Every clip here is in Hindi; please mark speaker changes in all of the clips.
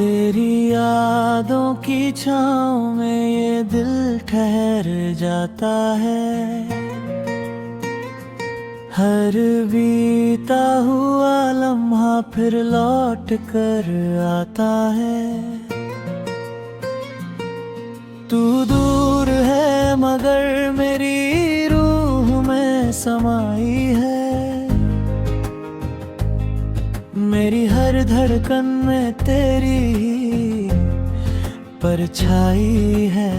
Speaker 1: तेरी यादों की छाँव में ये दिल ठहर जाता है। हर बीता हुआ लम्हा फिर लौट कर आता है। तू दूर है मगर मेरी रूह में समाई है। मेरी हर धड़कन में तेरी परछाई है।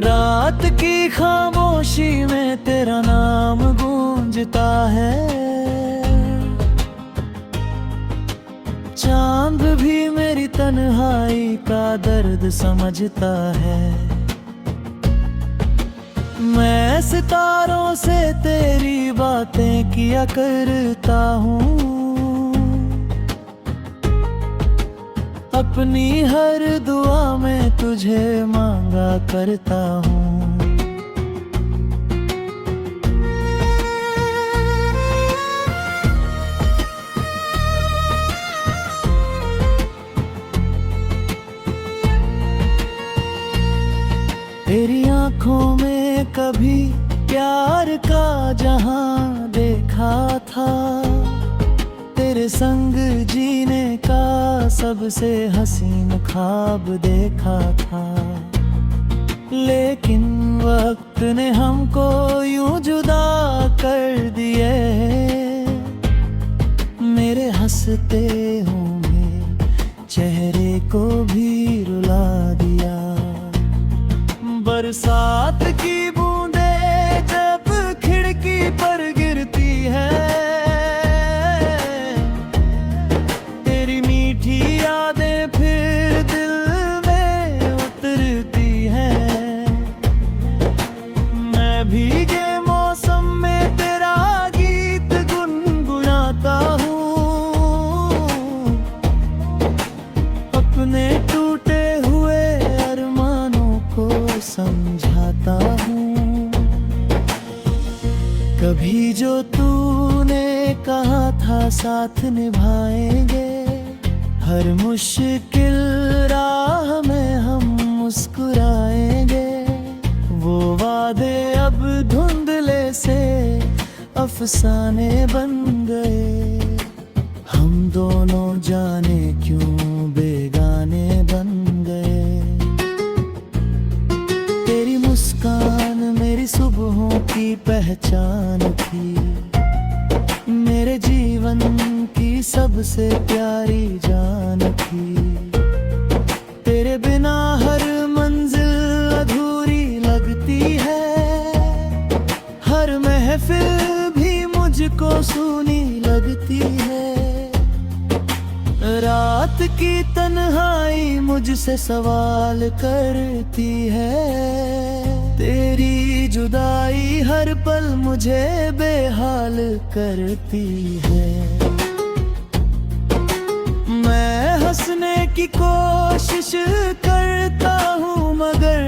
Speaker 1: रात की खामोशी में तेरा नाम गूंजता है। चांद भी मेरी तन्हाई का दर्द समझता है। मैं सितारों से तेरी बातें किया करता हूँ। अपनी हर दुआ में तुझे मांगा करता हूँ। तेरी आँखों में कभी प्यार का जहां देखा था। तेरे संग जीने का सबसे हसीन ख्वाब देखा था। लेकिन वक्त ने हमको यूं जुदा कर दिए। मेरे हंसते होंगे चेहरे को भी रुला दिया। बरसात की बूंदें जब खिड़की पर गिरती है। तेरी मीठी यादें फिर दिल में उतरती हैं। मैं भीगे मौसम में तेरा गीत गुनगुनाता हूँ। अपने टूटे हुए अरमानों को समझाता हूँ। कभी जो तूने कहा था साथ निभाएंगे। हर मुश्किल राह में हम मुस्कुराएंगे। वो वादे अब धुंधले से अफसाने बन गए। हम दोनों जाने क्यों बेगाने बन गए। तेरी मुस्कान मेरी सुबहों की पहचान थी। मेरे जीवन की सबसे प्यारी जान थी। तेरे बिना हर मंजिल अधूरी लगती है। हर महफिल भी मुझको सूनी लगती है। रात की तन्हाई मुझसे सवाल करती है। तेरी जुदाई हर पल मुझे बेहाल करती है। मैं हंसने की कोशिश करता हूँ मगर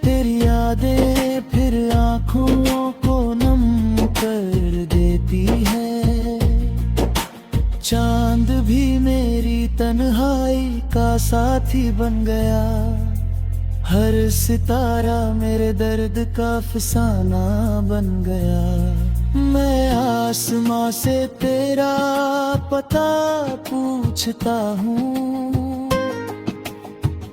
Speaker 1: तेरी यादें फिर आँखों को नम कर देती है। चांद भी मेरी तन्हाई का साथी बन गया। हर सितारा मेरे दर्द का अफसाना बन गया। मैं आसमां से तेरा पता पूछता हूँ।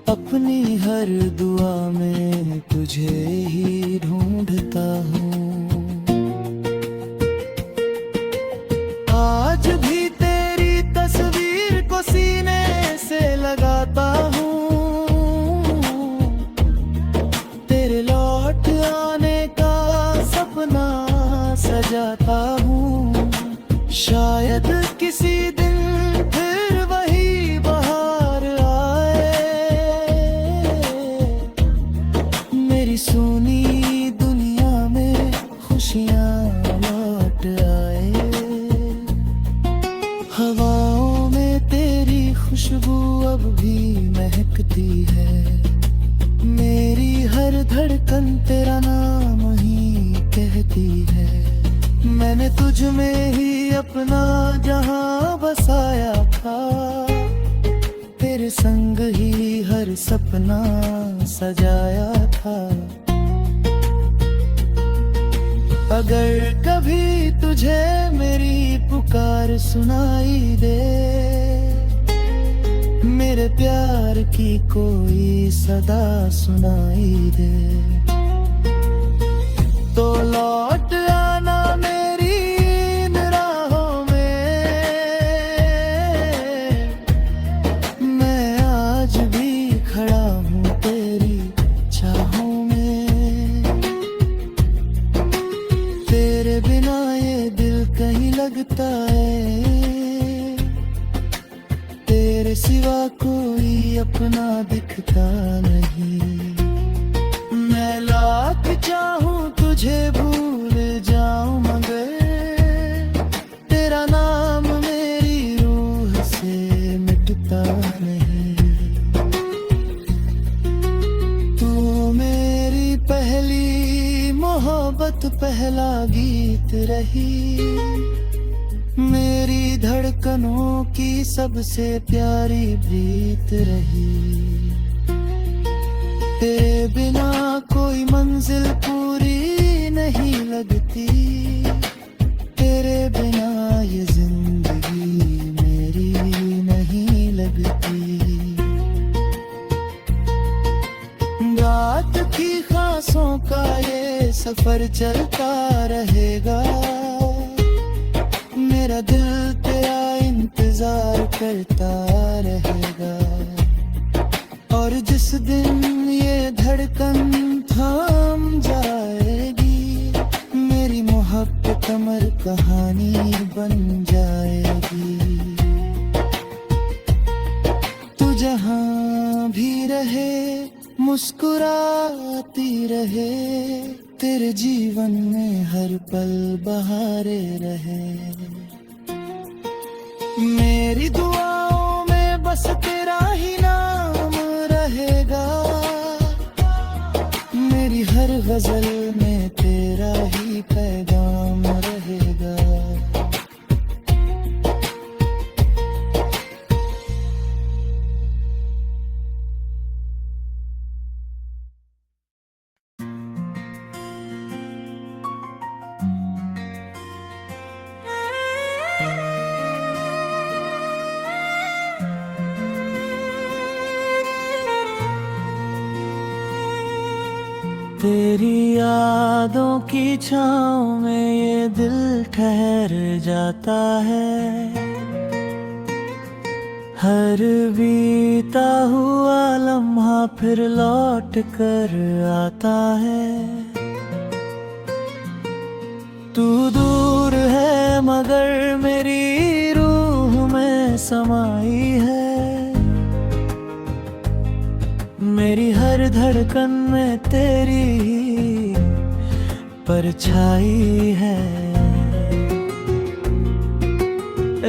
Speaker 1: अपनी हर दुआ में तुझे ही ढूंढता हूँ। आज भी तेरी तस्वीर को सीने से लगाता हूँ। तेरे लौट आने का सपना सजाता हूँ। शायद किसी दिन फिर वही बहार आए। मेरी सुनी दुनिया में खुशियाँ लौट आए। हवाओं में तेरी खुशबू अब भी महकती है। मेरी हर धड़कन तेरा नाम ही कहती है। मैंने तुझ में ही अपना जहां बसाया था, तेरे संग ही हर सपना सजाया था। अगर कभी तुझे मेरी पुकार सुनाई दे, मेरे प्यार की कोई सदा सुनाई दे, तो लौट आना मेरी इन राहों में। मैं आज भी खड़ा हूँ तेरी चाहों में। तेरे बिना ये दिल कहीं लगता है, तेरे सिवा कोई अपना दिखता नहीं। मैं लाख चाहूं तुझे भूल जाऊं, मगर तेरा नाम मेरी रूह से मिटता नहीं। तू मेरी पहली मोहब्बत, पहला गीत रही, मेरी धड़कनों की सबसे प्यारी प्रीत रही। तेरे बिना कोई मंजिल पूरी नहीं लगती, तेरे बिना ये जिंदगी मेरी नहीं लगती। रात की ख्वाहिशों का ये सफर चलता रहेगा, मेरा दिल तेरा इंतजार करता रहेगा। और जिस दिन ये धड़कन थाम जाएगी, मेरी मोहब्बत अमर कहानी बन जाएगी। तू जहाँ भी रहे मुस्कुराती रहे, तेरे जीवन में हर पल बहारे रहे। मेरी दुआओं में बस तेरा ही नाम रहेगा, मेरी हर गजल में तेरा ही पैगाम रहेगा। तेरी यादों की छाँव में ये दिल ठहर जाता है, हर बीता हुआ लम्हा फिर लौट कर आता है। तू दूर है मगर मेरी रूह में समाई है, मेरी हर धड़कन में तेरी ही परछाई है।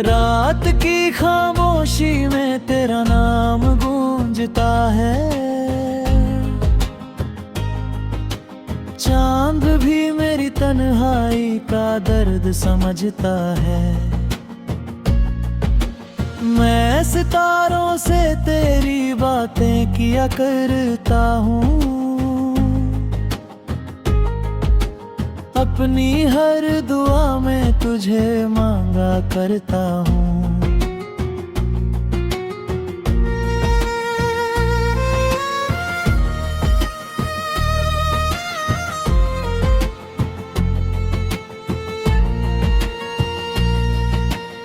Speaker 1: रात की खामोशी में तेरा नाम गूंजता है, चांद भी मेरी तन्हाई का दर्द समझता है। मैं सितारों से तेरी बातें किया करता हूँ, अपनी हर दुआ में तुझे मांगा करता हूँ।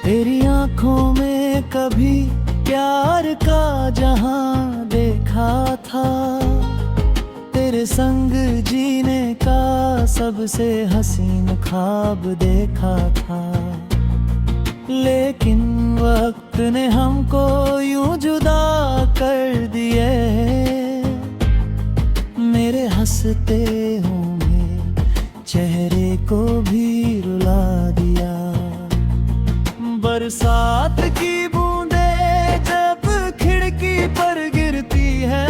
Speaker 1: तेरी आँखों में कभी प्यार का जहां देखा था, तेरे संग जीने का सबसे हसीन ख्वाब देखा था। लेकिन वक्त ने हमको यूं जुदा कर दिए, मेरे हंसते होंगे चेहरे को भी रुला दिया। बरसात की बूंदें जब खिड़की पर गिरती है,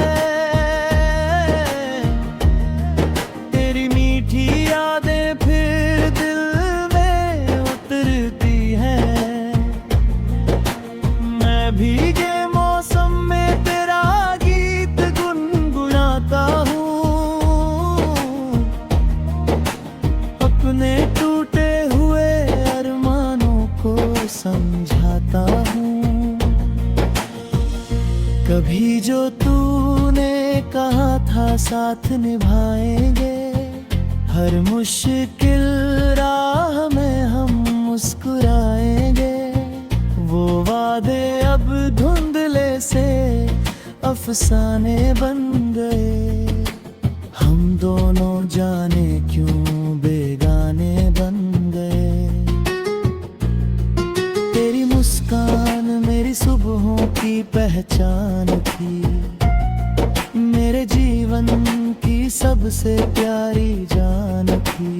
Speaker 1: तेरी मीठी यादें फिर दिल में जो तूने कहा था साथ निभाएंगे, हर मुश्किल राह में हम मुस्कुराएंगे। वो वादे अब धुंधले से अफसाने बन गए, हम दोनों जाने क्यों बेगाने बन गए। तेरी मुस्कान मेरी सुबहों की पहचान थी, मेरे जीवन की सबसे प्यारी जान थी।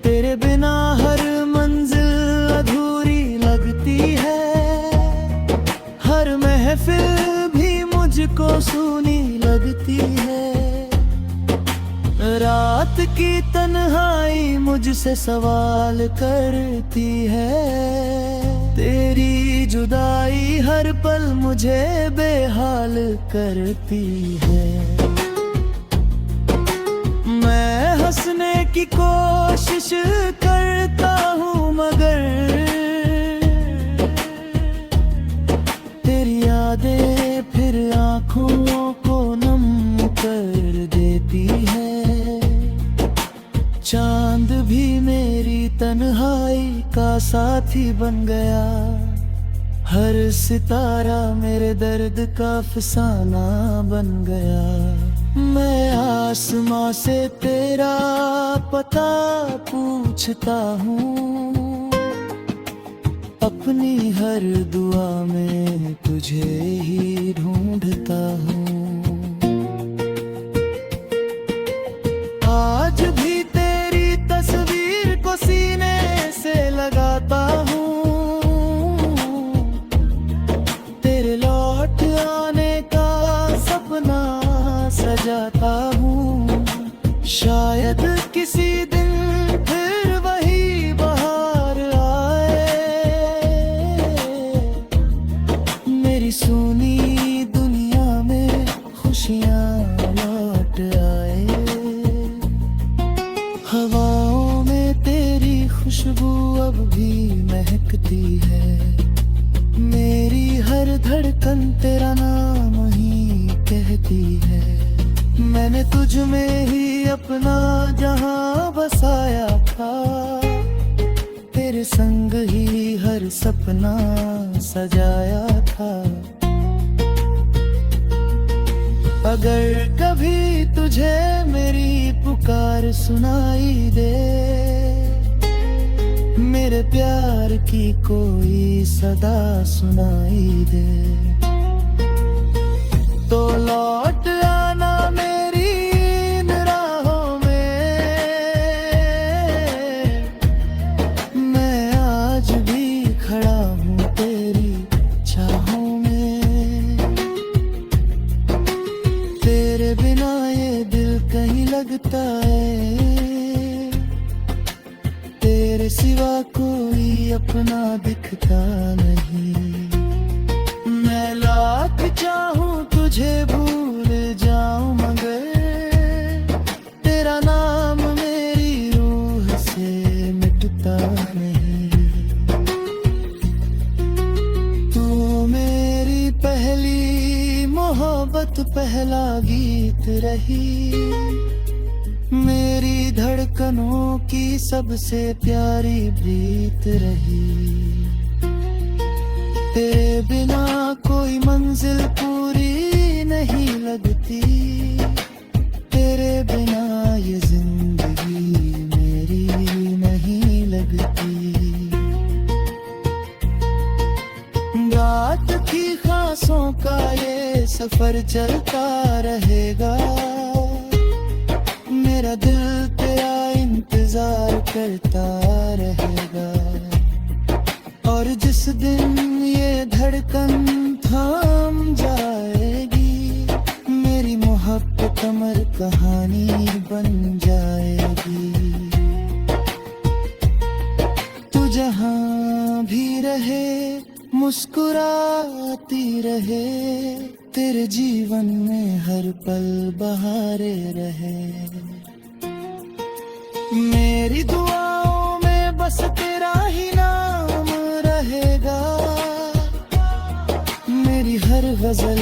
Speaker 1: तेरे बिना हर मंजिल अधूरी लगती है, हर महफिल भी मुझको सूनी लगती है। रात की तन्हाई मुझसे सवाल करती है, तेरी जुदाई हर पल मुझे बेहाल करती है। मैं हंसने की कोशिश करता हूँ मगर तेरी यादें फिर आँखों को नम कर देती है। चांद भी मेरी तन्हाई का साथी बन गया, हर सितारा मेरे दर्द का अफसाना बन गया। मैं आसमां से तेरा पता पूछता हूँ, अपनी हर दुआ में तुझे ही ढूंढता हूँ। आज भी तेरी तस्वीर को सीने से लगाता हूँ, तेरे लौट आने का सपना सजाता हूँ। शायद किसी दिन फिर वही बहार आए, मेरी सुनी दुनिया में खुशियाँ लौट आए। हवाओं में तेरी खुशबू अब भी महकती है, मेरी हर धड़कन तेरा नाम ही कहती है। मैंने तुझ में ही अपना जहां बसाया था, तेरे संग ही हर सपना सजाया था। अगर कभी तुझे मेरी पुकार सुनाई दे, मेरे प्यार की कोई सदा सुनाई दे, तो लौट आना मेरी इन राहों में। मैं आज भी खड़ा हूँ तेरी चाहों में, तेरे बिना ये दिल कहीं लगता है, तेरे सिवा कोई अपना दिखता नहीं। मैं लाख चाहूं तुझे भूल जाऊं मगर तेरा नाम मेरी रूह से मिटता नहीं। तू मेरी पहली मोहब्बत पहला गीत रही, मेरी धड़कनों की सबसे प्यारी प्रीत रही। तेरे बिना कोई मंजिल पूरी नहीं लगती, तेरे बिना ये जिंदगी मेरी नहीं लगती। रात की ख्वाहिशों का ये सफर चलता रहेगा, मेरा दिल तेरा इंतजार करता रहेगा। और जिस दिन ये धड़कन थाम जाएगी, मेरी मोहब्बत अमर कहानी बन जाएगी। तू जहाँ भी रहे मुस्कुराती रहे, तेरे जीवन में हर पल बहारे रहे। मेरी दुआओं में बस तेरा ही नाम रहेगा, मेरी हर गजल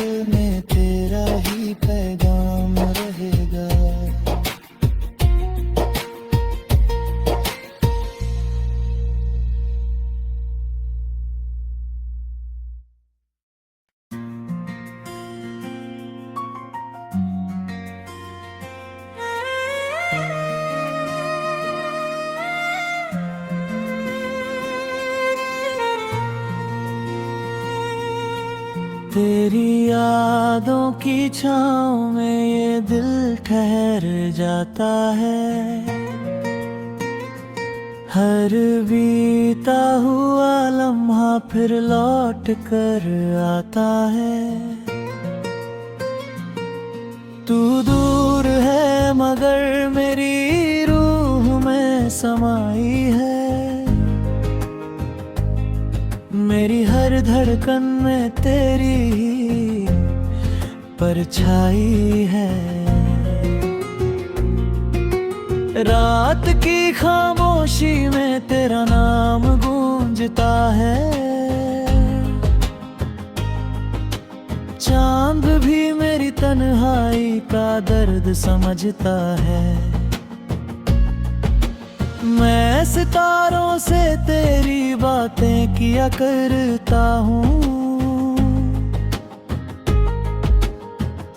Speaker 1: तेरी यादों की छाँव में ये दिल ठहर जाता है। हर बीता हुआ लम्हा फिर लौट कर आता है। तू दूर है मगर मेरी रूह में समाई है। मेरी हर धड़कन में तेरी ही परछाई है। रात की खामोशी में तेरा नाम गूंजता है। चांद भी मेरी तन्हाई का दर्द समझता है। मैं सितारों से तेरी बातें किया करता हूँ।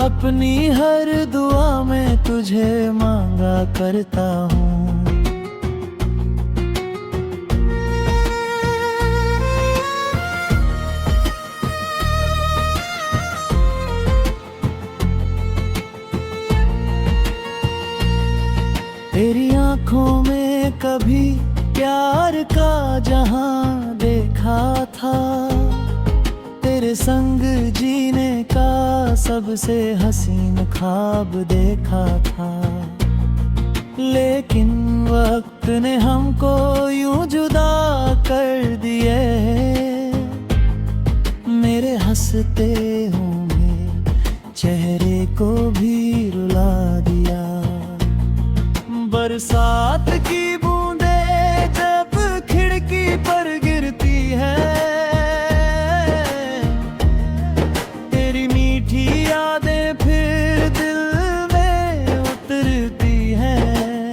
Speaker 1: अपनी हर दुआ में तुझे मांगा करता हूँ। तेरी आँखों में कभी प्यार का जहां देखा था। तेरे संग जीने का सबसे हसीन ख्वाब देखा था। लेकिन वक्त ने हमको यूं जुदा कर दिए। मेरे हंसते होंगे चेहरे को भी रुला दिया। बरसात की बूंदें जब खिड़की पर गिरती है। तेरी मीठी यादें फिर दिल में उतरती हैं।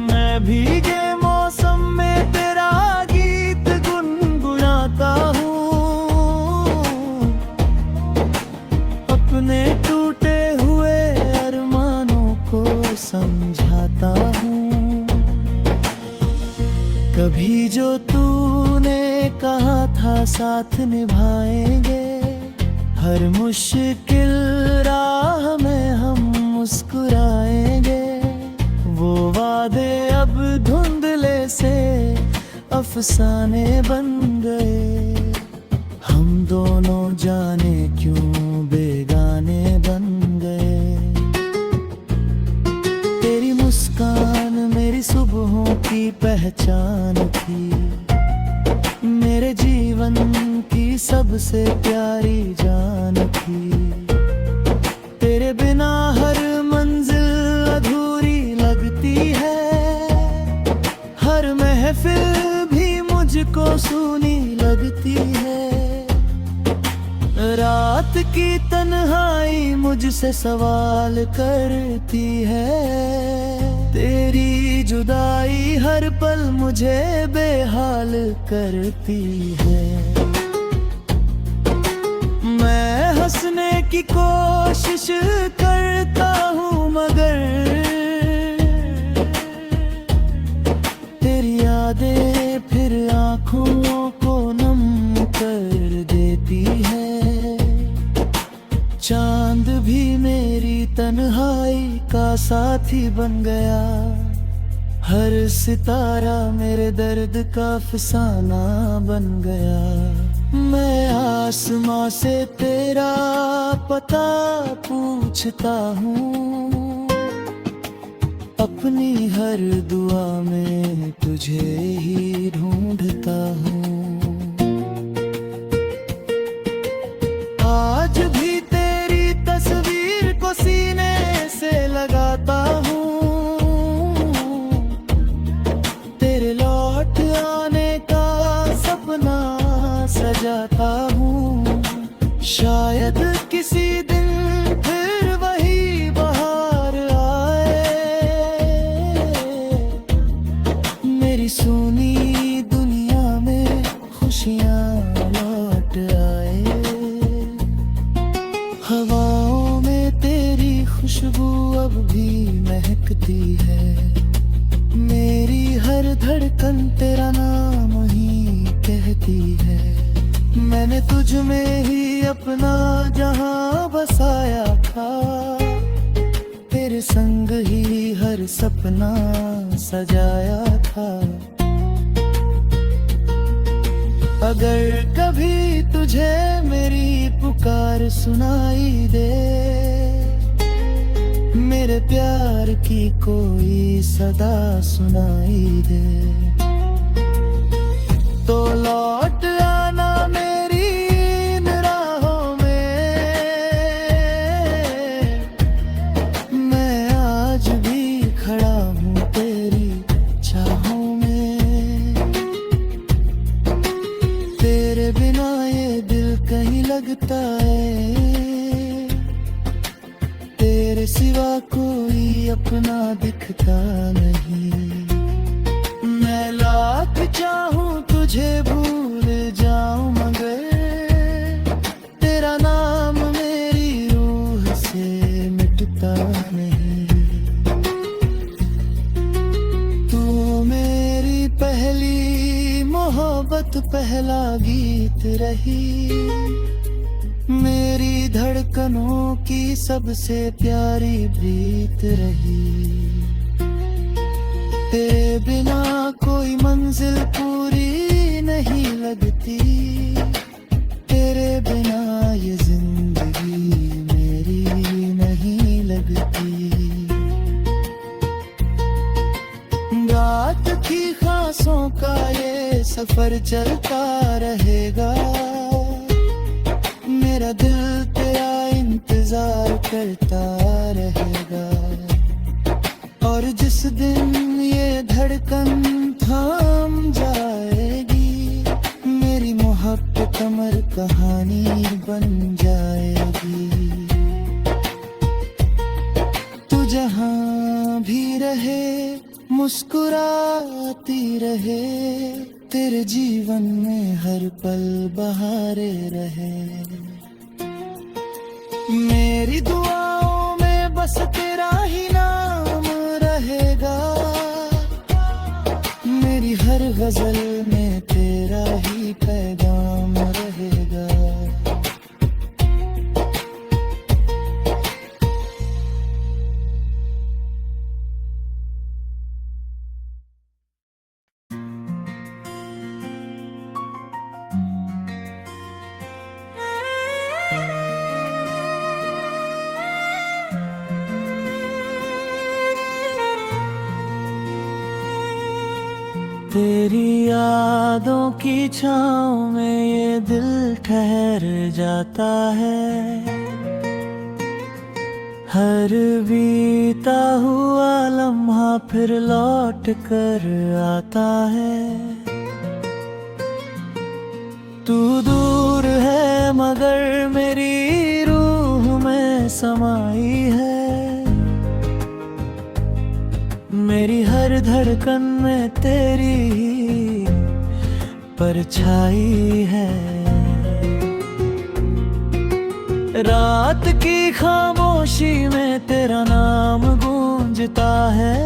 Speaker 1: मैं भीगे मौसम में तेरा गीत गुनगुनाता हूँ। अपने टूटे हुए अरमानों को समझाता हूँ। कभी जो तूने कहा था साथ निभाएंगे। हर मुश्किल राह में हम मुस्कुराएंगे। वो वादे अब धुंधले से अफसाने बन गए। हम दोनों जाने क्यों बेगाने बन गए। तेरी मुस्कान मेरी सुबहों की पहचान थी। मेरे जीवन की सबसे प्यारी जान थी। तेरे बिना हर मंजिल अधूरी लगती है। हर महफिल भी मुझको सूनी लगती है। रात की तन्हाई मुझसे सवाल करती है। तेरी जुदाई हर पल मुझे बेहाल करती है। मैं हंसने की कोशिश करता हूँ मगर तेरी यादें फिर आँखों को नम कर देती है। चांद भी मेरी तन्हाई का साथी बन गया। हर सितारा मेरे दर्द का अफसाना बन गया। मैं आसमां से तेरा पता पूछता हूँ। अपनी हर दुआ में तुझे ही ढूंढता हूँ। आज भी तेरी तस्वीर को सीने से लगाता हूँ। तेरे लौट आने का सपना सजाता हूँ। शायद किसी दिन फिर वही बहार आए। मेरी सुनी दुनिया में खुशियाँ लौट आए। हवाओं में तेरी खुशबू अब भी महकती है। मेरी हर धड़कन तेरा नाम ही कहती है। मैंने तुझ में ही अपना जहां बसाया था, तेरे संग ही हर सपना सजाया था। अगर कभी तुझे मेरी पुकार सुनाई दे, मेरे प्यार की कोई सदा सुनाई दे, तो लौट आना मेरी इन राहों में। मैं आज भी खड़ा हूँ तेरी चाहों में। तेरे बिना ये दिल कहीं लगता है, तेरे सिवा कोई अपना दिखता नहीं। मैं लाख चाहूं तुझे भूल जाऊं, मगर तेरा नाम मेरी रूह से मिटता नहीं। तू मेरी पहली मोहब्बत, पहला गीत रही, मेरी धड़कनों की सबसे प्यारी प्रीत रही। तेरे बिना कोई मंजिल पूरी नहीं लगती, तेरे बिना ये जिंदगी मेरी नहीं लगती। रात की ख्वाहिशों का ये सफर चलता रहेगा, मेरा दिल तेरा इंतजार करता रहेगा। और जिस दिन ये धड़कन थाम जाएगी, मेरी मोहब्बत अमर कहानी बन जाएगी। तू जहां भी रहे मुस्कुराती रहे, तेरे जीवन में हर पल बहारे रहे। मेरी दुआओं में बस तेरा ही नाम रहेगा, मेरी हर गजल में तेरा ही पैगाम रहेगा। तेरी यादों की छाँव में ये दिल ठहर जाता है, हर बीता हुआ लम्हा फिर लौट कर आता है। तू दूर है मगर मेरी रूह में समाई है, मेरी हर धड़कन में तेरी ही परछाई है। रात की खामोशी में तेरा नाम गूंजता है,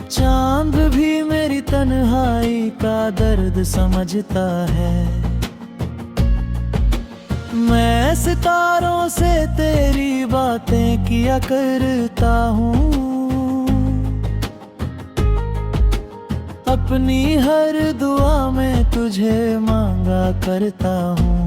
Speaker 1: चांद भी मेरी तन्हाई का दर्द समझता है। मैं सितारों से तेरी बातें किया करता हूँ, अपनी हर दुआ में तुझे मांगा करता हूँ।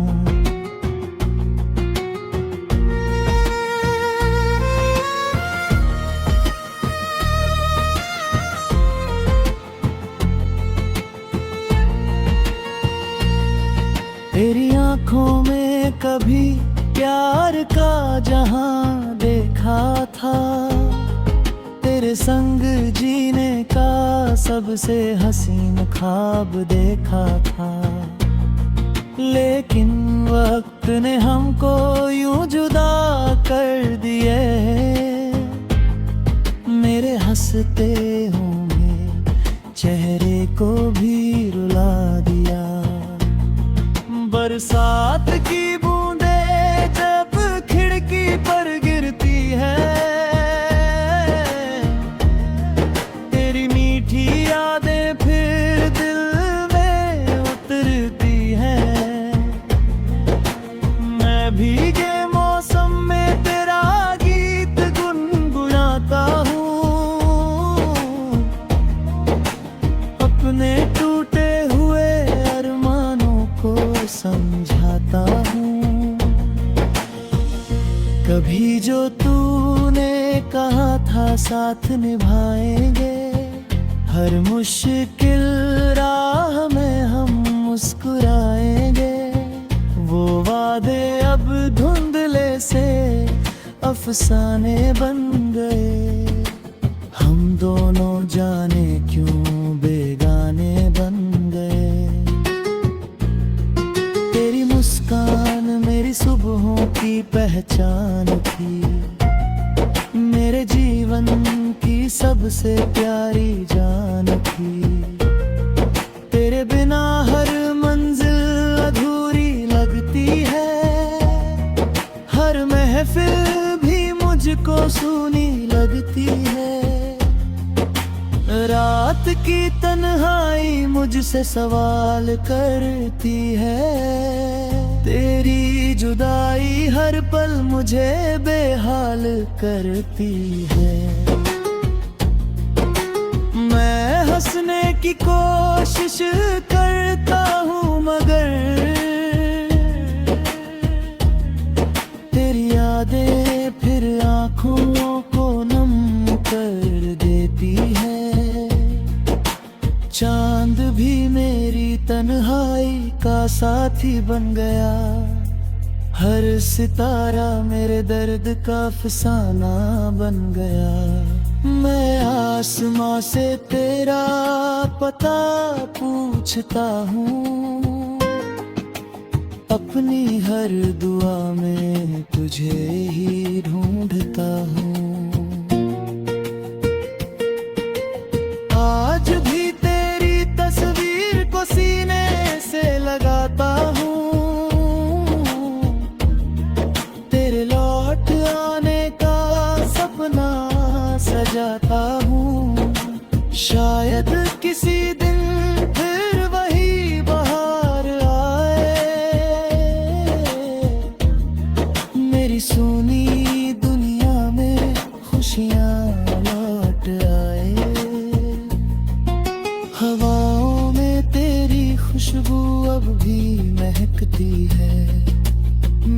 Speaker 1: तेरी आँखों में कभी प्यार का जहां देखा था, तेरे संग जीने का सबसे हसीन ख्वाब देखा था। लेकिन वक्त ने हमको यूं जुदा कर दिए, मेरे हंसते होंगे चेहरे को भी रुला दिया। बरसात की बूंदें जब खिड़की पर गिरती है, तेरी मीठी यादें फिर दिल में उतर साथ निभाएंगे। हर मुश्किल राह में हम मुस्कुराएंगे। वो वादे अब धुंधले से अफसाने बन गए। हम दोनों जाने क्यों बेगाने बन गए। तेरी मुस्कान मेरी सुबहों की पहचान थी। मेरे जीवन की सबसे प्यारी जान थी। तेरे बिना हर मंजिल अधूरी लगती है। हर महफिल भी मुझको सूनी लगती है। रात की तन्हाई मुझसे सवाल करती है। तेरी जुदाई हर पल मुझे बेहाल करती है। मैं हंसने की कोशिश करता हूँ मगर तेरी यादें फिर आँखों को नम कर देती है। चांद भी मेरी तन्हाई का साथी बन गया। हर सितारा मेरे दर्द का अफसाना बन गया। मैं आसमां से तेरा पता पूछता हूँ। अपनी हर दुआ में तुझे ही ढूंढता हूँ। आज भी तेरी तस्वीर को सीने से लगाता हूँ। तेरे लौट आने का सपना सजाता हूँ। शायद किसी दिन फिर वही बहार आए। मेरी सुनी दुनिया में खुशियाँ लौट आए। हवाओं में तेरी खुशबू अब भी महकती है।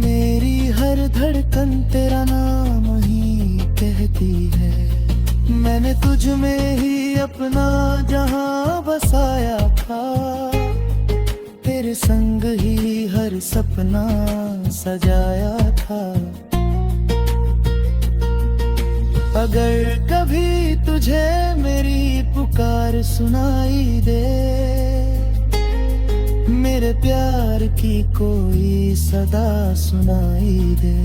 Speaker 1: मेरी हर धड़कन तेरा नाम ही कहती है। मैंने तुझ में ही अपना जहां बसाया था। तेरे संग ही हर सपना सजाया था। अगर कभी तुझे मेरी पुकार सुनाई दे। मेरे प्यार की कोई सदा सुनाई दे।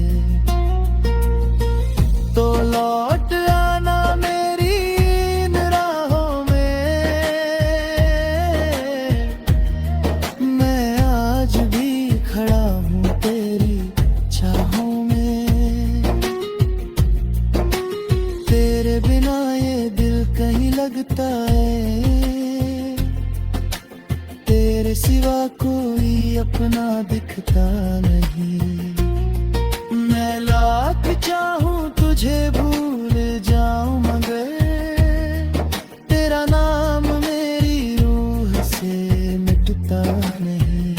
Speaker 1: तो लौट आना मेरी इन राहों में। मैं आज भी खड़ा हूँ तेरी चाहों में। तेरे बिना ये दिल कहीं लगता है। तेरे सिवा कोई अपना दिखता नहीं। मैं लाख चाहूं तुझे भूल जाऊं मगर तेरा नाम मेरी रूह से मिटता नहीं।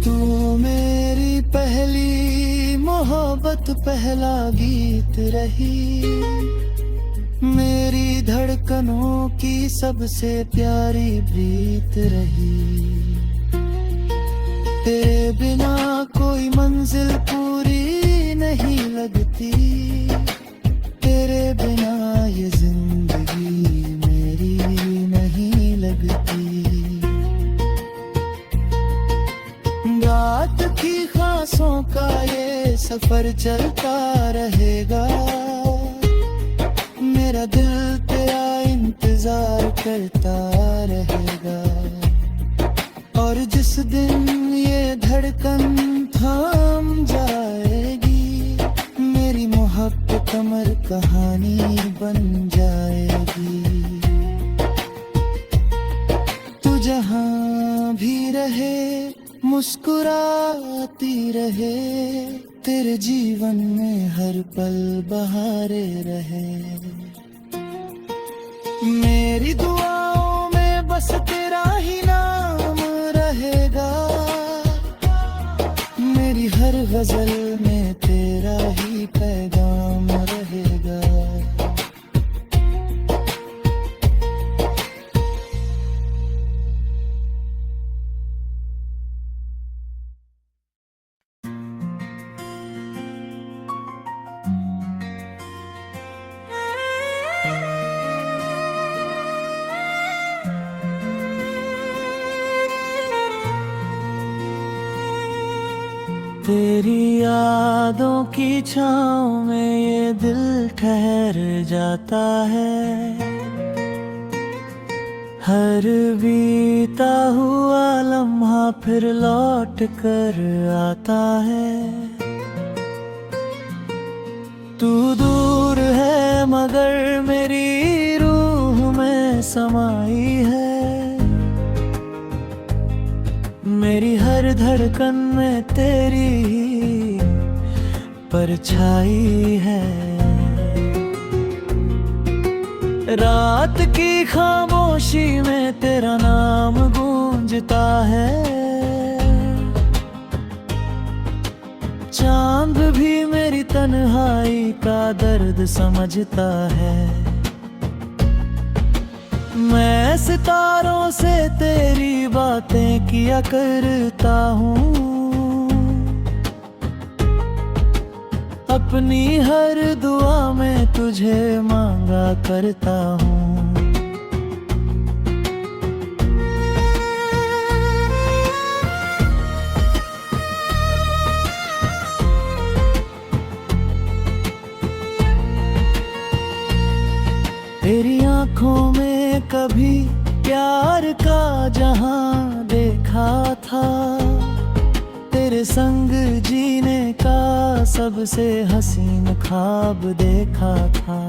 Speaker 1: तू मेरी पहली मोहब्बत पहला गीत रही। मेरी धड़कनों की सबसे प्यारी प्रीत रही। तेरे बिना कोई मंजिल पूरी नहीं लगती। तेरे बिना ये जिंदगी मेरी नहीं लगती। रात की ख्वाहिशों का ये सफर चलता रहेगा। मेरा दिल तेरा इंतजार करता रहेगा। और जिस दिन ये धड़कन थम जाएगी। मेरी मोहब्बत अमर कहानी बन जाएगी। तू जहाँ भी रहे मुस्कुराती रहे। तेरे जीवन में हर पल बहारे रहे। मेरी दुआओं में बस तेरा ही नाम रहेगा। मेरी हर गजल में तेरा ही पैगाम रहेगा। तेरी यादों की छाँव में ये दिल ठहर जाता है। हर बीता हुआ लम्हा फिर लौट कर आता है। तू दूर है मगर मेरी रूह में समाई है। मेरी हर धड़कन में तेरी ही परछाई है। रात की खामोशी में तेरा नाम गूंजता है। चांद भी मेरी तन्हाई का दर्द समझता है। मैं सितारों से तेरी बातें किया करता हूँ। अपनी हर दुआ में तुझे मांगा करता हूँ। तेरी आँखों में कभी प्यार का जहां देखा था। तेरे संग जीने का सबसे हसीन ख्वाब देखा था।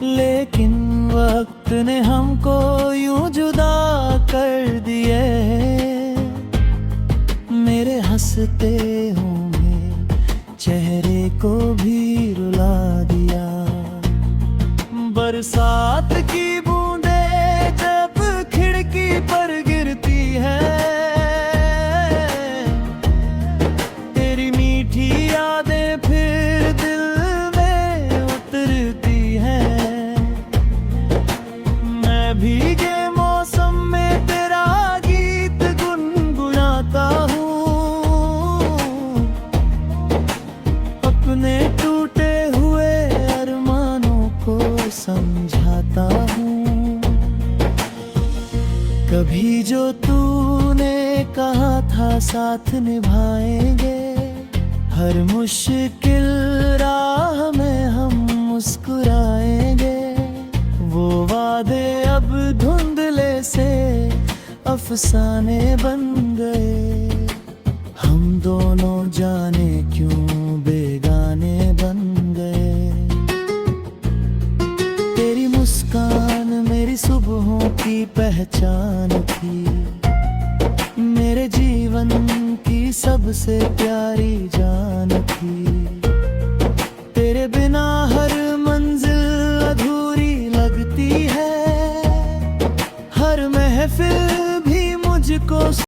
Speaker 1: लेकिन वक्त ने हमको यूं जुदा कर दिए। मेरे हंसते होंगे चेहरे को भी रुला दिया। बरसात की बूंदें जब खिड़की पर गिरती है। तेरी मीठी यादें फिर दिल में उतरती हैं। मैं भीगे मौसम में तेरा गीत गुनगुनाता हूँ। अपने टूटे हुए अरमानों को समझाता हूँ। कभी जो तूने कहा था साथ निभाएंगे। हर मुश्किल राह में हम मुस्कुराएंगे। वो वादे अब धुंधले से अफसाने बन गए। हम दोनों जाने क्यों बेगाने बन गए। तेरी मुस्कान मेरी सुबहों की पहचान थी। मेरे जीवन की सबसे प्यारी जान थी। तेरे बिना हर मंजिल अधूरी लगती है। हर महफिल भी मुझको